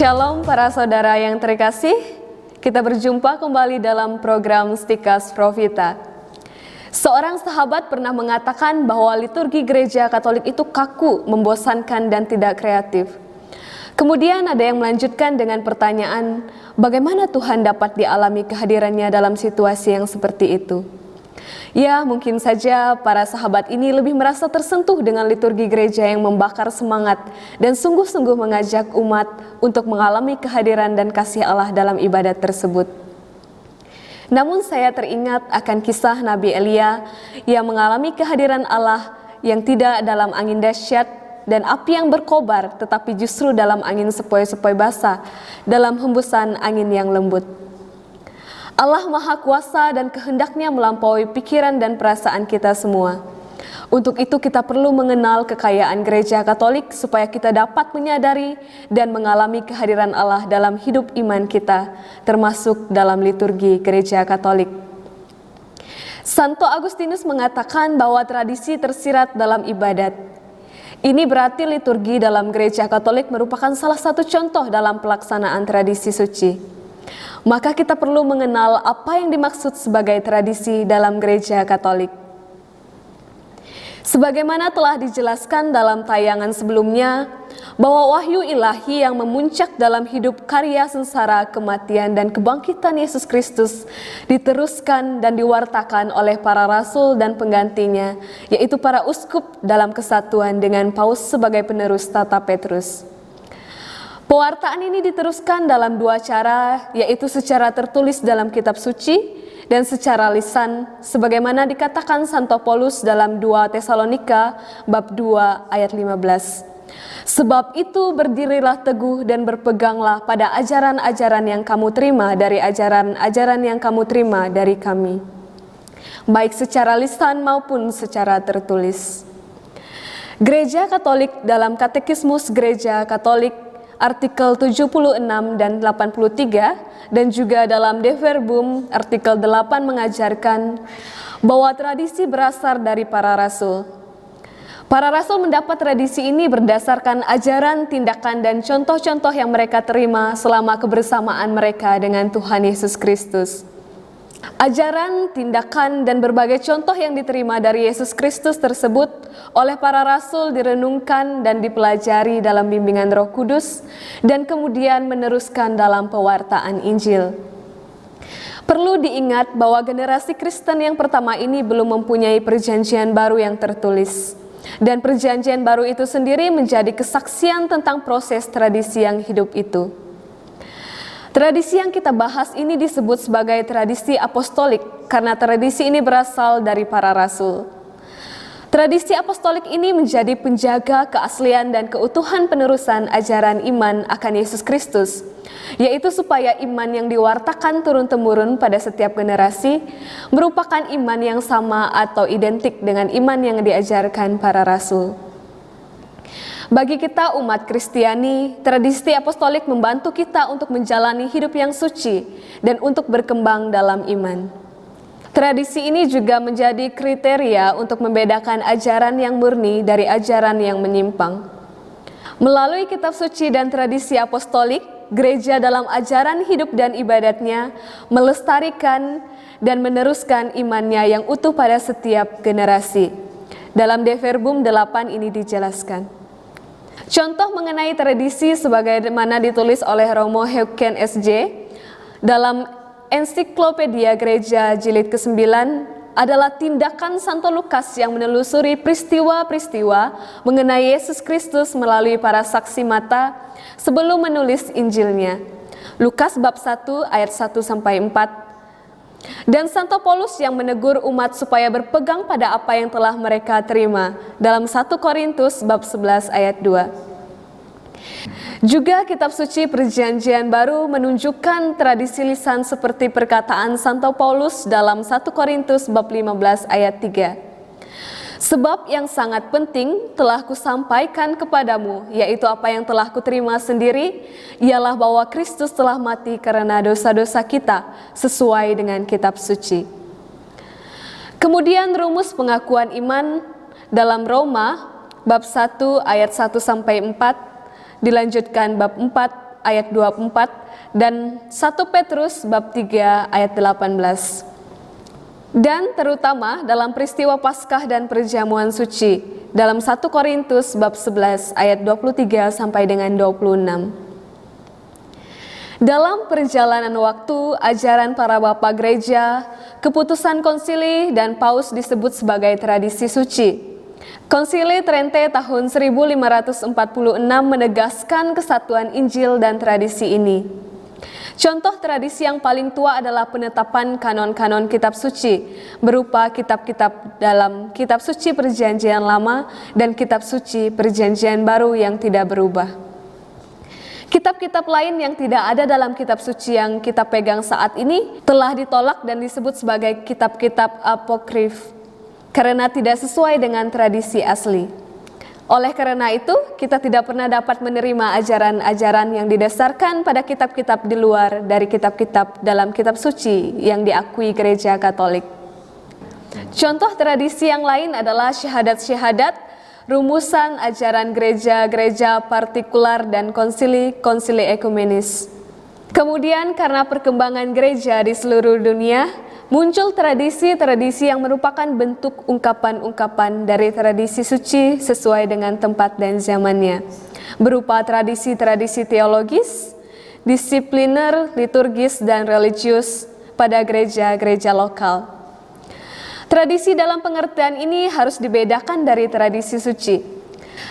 Shalom para saudara yang terkasih, kita berjumpa kembali dalam program Stikas Profita. Seorang sahabat pernah mengatakan bahwa liturgi gereja Katolik itu kaku, membosankan dan tidak kreatif. Kemudian ada yang melanjutkan dengan pertanyaan, bagaimana Tuhan dapat dialami kehadirannya dalam situasi yang seperti itu? Ya, mungkin saja para sahabat ini lebih merasa tersentuh dengan liturgi gereja yang membakar semangat dan sungguh-sungguh mengajak umat untuk mengalami kehadiran dan kasih Allah dalam ibadat tersebut. Namun saya teringat akan kisah Nabi Elia yang mengalami kehadiran Allah yang tidak dalam angin dahsyat dan api yang berkobar, tetapi justru dalam angin sepoi-sepoi basah, dalam hembusan angin yang lembut. Allah Maha Kuasa dan kehendaknya melampaui pikiran dan perasaan kita semua. Untuk itu kita perlu mengenal kekayaan gereja Katolik supaya kita dapat menyadari dan mengalami kehadiran Allah dalam hidup iman kita, termasuk dalam liturgi gereja Katolik. Santo Agustinus mengatakan bahwa tradisi tersirat dalam ibadat. Ini berarti liturgi dalam gereja Katolik merupakan salah satu contoh dalam pelaksanaan tradisi suci. Maka kita perlu mengenal apa yang dimaksud sebagai tradisi dalam gereja Katolik. Sebagaimana telah dijelaskan dalam tayangan sebelumnya, bahwa wahyu ilahi yang memuncak dalam hidup karya sengsara, kematian, dan kebangkitan Yesus Kristus diteruskan dan diwartakan oleh para rasul dan penggantinya, yaitu para uskup dalam kesatuan dengan Paus sebagai penerus tata Petrus. Pewartaan ini diteruskan dalam dua cara, yaitu secara tertulis dalam kitab suci dan secara lisan, sebagaimana dikatakan Santo Paulus dalam 2 Tesalonika bab 2 ayat 15. Sebab itu berdirilah teguh dan berpeganglah pada ajaran-ajaran yang kamu terima dari ajaran-ajaran yang kamu terima dari kami, baik secara lisan maupun secara tertulis. Gereja Katolik dalam Katekismus Gereja Katolik artikel 76 dan 83 dan juga dalam De Verbum artikel 8 mengajarkan bahwa tradisi berasal dari para rasul. Para rasul mendapat tradisi ini berdasarkan ajaran, tindakan, dan contoh-contoh yang mereka terima selama kebersamaan mereka dengan Tuhan Yesus Kristus. Ajaran, tindakan, dan berbagai contoh yang diterima dari Yesus Kristus tersebut oleh para rasul direnungkan dan dipelajari dalam bimbingan Roh Kudus dan kemudian meneruskan dalam pewartaan Injil. Perlu diingat bahwa generasi Kristen yang pertama ini belum mempunyai perjanjian baru yang tertulis, dan perjanjian baru itu sendiri menjadi kesaksian tentang proses tradisi yang hidup itu. Tradisi yang kita bahas ini disebut sebagai tradisi apostolik karena tradisi ini berasal dari para rasul. Tradisi apostolik ini menjadi penjaga keaslian dan keutuhan penerusan ajaran iman akan Yesus Kristus, yaitu supaya iman yang diwartakan turun-temurun pada setiap generasi merupakan iman yang sama atau identik dengan iman yang diajarkan para rasul. Bagi kita umat Kristiani, tradisi apostolik membantu kita untuk menjalani hidup yang suci dan untuk berkembang dalam iman. Tradisi ini juga menjadi kriteria untuk membedakan ajaran yang murni dari ajaran yang menyimpang. Melalui kitab suci dan tradisi apostolik, gereja dalam ajaran hidup dan ibadatnya melestarikan dan meneruskan imannya yang utuh pada setiap generasi. Dalam De Verbum 8 ini dijelaskan. Contoh mengenai tradisi sebagaimana ditulis oleh Romo Heuken SJ dalam Ensiklopedia Gereja Jilid ke-9 adalah tindakan Santo Lukas yang menelusuri peristiwa-peristiwa mengenai Yesus Kristus melalui para saksi mata sebelum menulis Injilnya. Lukas bab 1 ayat 1-4. Dan Santo Paulus yang menegur umat supaya berpegang pada apa yang telah mereka terima dalam 1 Korintus bab 11 ayat 2. Juga kitab suci Perjanjian Baru menunjukkan tradisi lisan seperti perkataan Santo Paulus dalam 1 Korintus bab 15 ayat 3. Sebab yang sangat penting telah kusampaikan kepadamu, yaitu apa yang telah kuterima sendiri, ialah bahwa Kristus telah mati karena dosa-dosa kita, sesuai dengan kitab suci. Kemudian rumus pengakuan iman dalam Roma, bab 1 ayat 1-4, dilanjutkan bab 4 ayat 24 dan 1 Petrus bab 3 ayat 18. Dan terutama dalam peristiwa Paskah dan perjamuan suci dalam 1 Korintus bab 11 ayat 23 sampai dengan 26. Dalam perjalanan waktu, ajaran para bapak gereja, keputusan konsili dan paus disebut sebagai tradisi suci. Konsili Trente tahun 1546 menegaskan kesatuan Injil dan tradisi ini. Contoh tradisi yang paling tua adalah penetapan kanon-kanon kitab suci, berupa kitab-kitab dalam kitab suci Perjanjian Lama dan kitab suci Perjanjian Baru yang tidak berubah. Kitab-kitab lain yang tidak ada dalam kitab suci yang kita pegang saat ini telah ditolak dan disebut sebagai kitab-kitab apokrif karena tidak sesuai dengan tradisi asli. Oleh karena itu, kita tidak pernah dapat menerima ajaran-ajaran yang didasarkan pada kitab-kitab di luar dari kitab-kitab dalam kitab suci yang diakui Gereja Katolik. Contoh tradisi yang lain adalah syahadat-syahadat, rumusan ajaran gereja-gereja partikular dan konsili ekumenis. Kemudian karena perkembangan gereja di seluruh dunia, muncul tradisi-tradisi yang merupakan bentuk ungkapan-ungkapan dari tradisi suci sesuai dengan tempat dan zamannya, berupa tradisi-tradisi teologis, disipliner, liturgis, dan religius pada gereja-gereja lokal. Tradisi dalam pengertian ini harus dibedakan dari tradisi suci.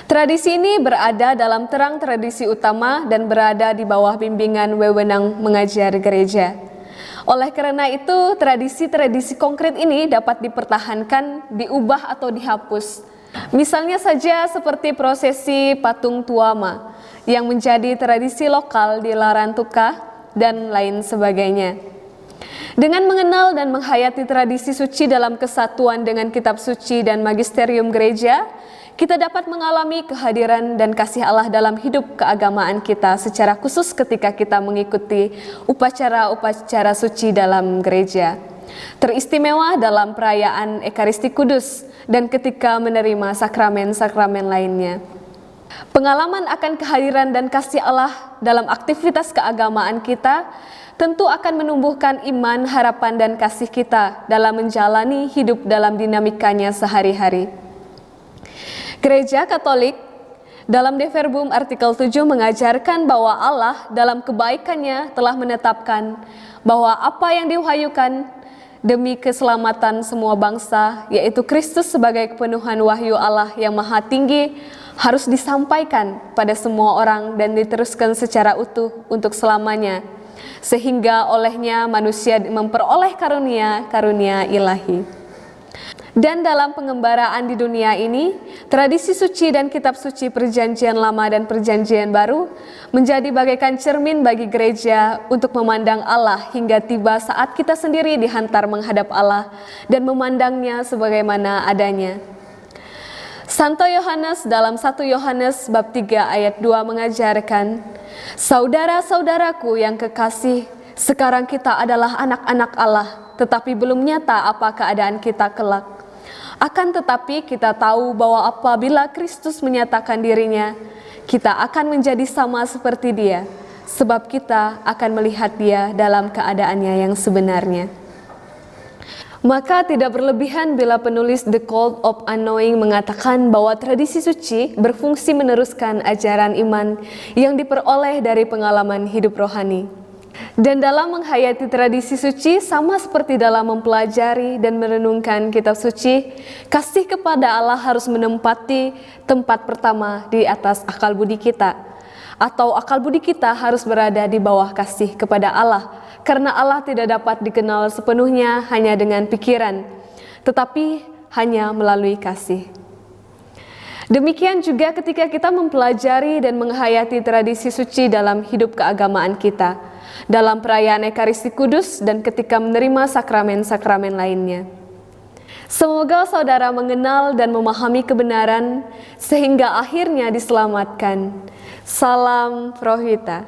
Tradisi ini berada dalam terang tradisi utama dan berada di bawah bimbingan wewenang mengajar gereja. Oleh karena itu, tradisi-tradisi konkret ini dapat dipertahankan, diubah atau dihapus. Misalnya saja seperti prosesi patung tuama yang menjadi tradisi lokal di Larantuka dan lain sebagainya. Dengan mengenal dan menghayati tradisi suci dalam kesatuan dengan kitab suci dan magisterium gereja, kita dapat mengalami kehadiran dan kasih Allah dalam hidup keagamaan kita secara khusus ketika kita mengikuti upacara-upacara suci dalam gereja. Teristimewa dalam perayaan Ekaristi Kudus dan ketika menerima sakramen-sakramen lainnya. Pengalaman akan kehadiran dan kasih Allah dalam aktivitas keagamaan kita tentu akan menumbuhkan iman, harapan, dan kasih kita dalam menjalani hidup dalam dinamikanya sehari-hari. Gereja Katolik dalam De Verbum artikel 7 mengajarkan bahwa Allah dalam kebaikannya telah menetapkan bahwa apa yang diwahyukan demi keselamatan semua bangsa, yaitu Kristus sebagai kepenuhan wahyu Allah yang maha tinggi, harus disampaikan pada semua orang dan diteruskan secara utuh untuk selamanya, sehingga olehnya manusia memperoleh karunia-karunia ilahi. Dan dalam pengembaraan di dunia ini, tradisi suci dan kitab suci Perjanjian Lama dan Perjanjian Baru menjadi bagaikan cermin bagi gereja untuk memandang Allah hingga tiba saat kita sendiri dihantar menghadap Allah dan memandangnya sebagaimana adanya. Santo Yohanes dalam 1 Yohanes bab 3 ayat 2 mengajarkan, "Saudara-saudaraku yang kekasih, sekarang kita adalah anak-anak Allah, tetapi belum nyata apa keadaan kita kelak. Akan tetapi kita tahu bahwa apabila Kristus menyatakan dirinya, kita akan menjadi sama seperti Dia, sebab kita akan melihat Dia dalam keadaannya yang sebenarnya." Maka tidak berlebihan bila penulis The Cult of Unknowing mengatakan bahwa tradisi suci berfungsi meneruskan ajaran iman yang diperoleh dari pengalaman hidup rohani. Dan dalam menghayati tradisi suci, sama seperti dalam mempelajari dan merenungkan kitab suci, kasih kepada Allah harus menempati tempat pertama di atas akal budi kita. Atau akal budi kita harus berada di bawah kasih kepada Allah, karena Allah tidak dapat dikenal sepenuhnya hanya dengan pikiran, tetapi hanya melalui kasih. Demikian juga ketika kita mempelajari dan menghayati tradisi suci dalam hidup keagamaan kita, dalam perayaan Ekaristi Kudus dan ketika menerima sakramen-sakramen lainnya. Semoga saudara mengenal dan memahami kebenaran sehingga akhirnya diselamatkan. Salam Pro Vita.